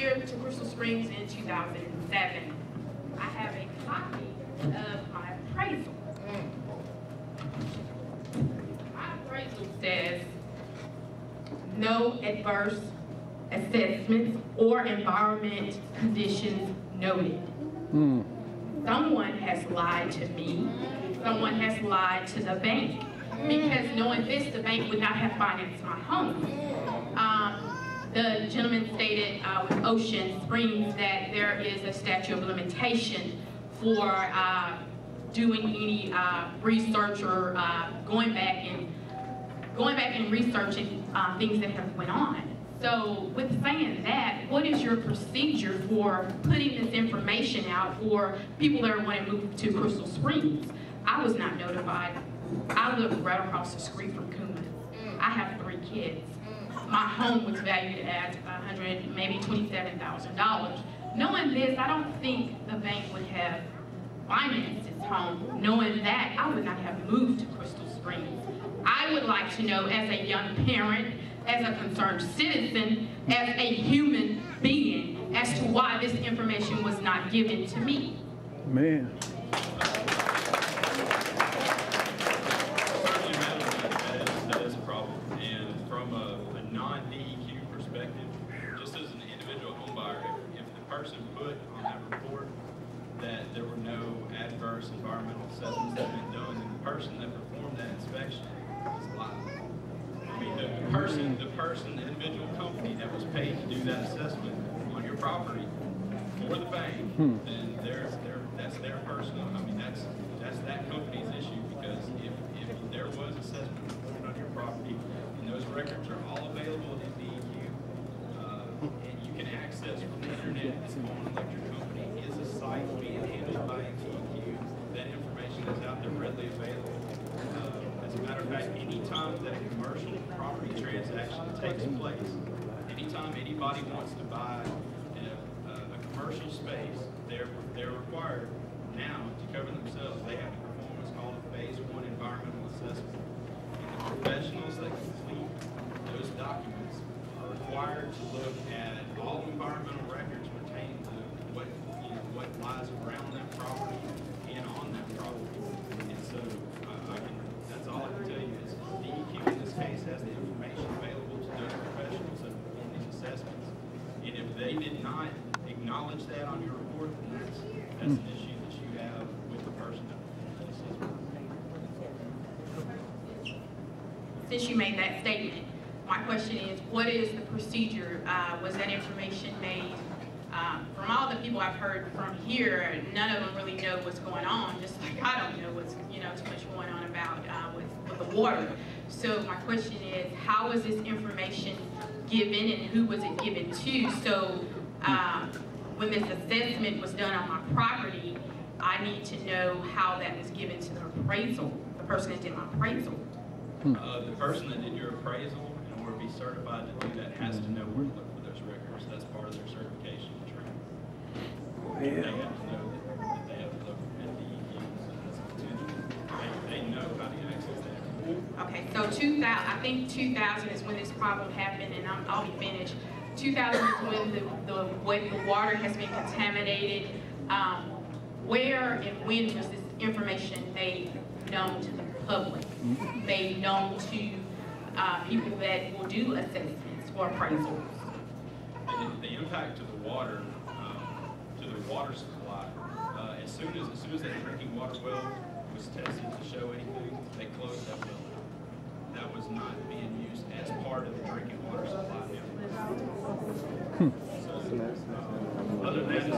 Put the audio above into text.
here to Crystal Springs in 2007. I have a copy of my appraisal. My appraisal says no adverse assessments or environment conditions noted. Someone has lied to me. Someone has lied to the bank, because knowing this, the bank would not have financed my home. The gentleman stated with Ocean Springs that there is a statute of limitation for doing any research or going back and researching things that have went on. So with saying that, what is your procedure for putting this information out for people that want to move to Crystal Springs? I was not notified. I live right across the street from Coombs. I have 3 kids. My home was valued at $100, maybe $27,000. Knowing this, I don't think the bank would have financed its home. Knowing that, I would not have moved to Crystal Springs. I would like to know, as a young parent, as a concerned citizen, as a human being, as to why this information was not given to me. Man. That is a problem. And from a non-DEQ perspective, just as an individual home buyer, if the person put on that report that there were no adverse environmental assessments that had been done, then the person that performed that inspection was lying. I mean, the person, the individual company that was paid to do that assessment on your property for the bank, then that's their personal. I mean, that's that company's issue, because if there was assessment performed on your property, and those records are all available in DEQ, and you can access from the internet, this Bowen Electric Company is a site being handled by DEQ. That information is out there readily available. As a matter of fact, anytime that a commercial property transaction takes place, anytime anybody wants to buy a commercial space, they're required now to cover themselves. They have to perform what's called a Phase 1 environmental assessment. And the professionals that complete those documents are required to look at all environmental records pertaining to what lies around that property and on that property. And so that's all I can tell you is DEQ in this case has the information available to those professionals that perform these assessments. And if they did not acknowledge that on your report, then that's an issue that you have with the person that performed that assessment. Since you made that statement, my question is, what is the procedure? Was that information made? From all the people I've heard from here, none of them really know what's going on, just like I don't know what's too much going on about with the water. So my question is, how was this information given and who was it given to? So when this assessment was done on my property, I need to know how that was given to the appraisal, the person that did my appraisal. The person that did your appraisal, in order to be certified to do that, has to know where to look for those records. That's part of their certification and training. They have to know that they have to look at DEQ, so that's potential. They know how to access that. Okay, so I think 2000 is when this problem happened, and I'll be finished. 2000 is when the water has been contaminated. Where and when was this information made known to the public, made known to people that will do assessments or appraisals? The impact to the water supply, as soon as that drinking water well was tested to show anything, they closed that well. That was not being used as part of the drinking water supply network. So,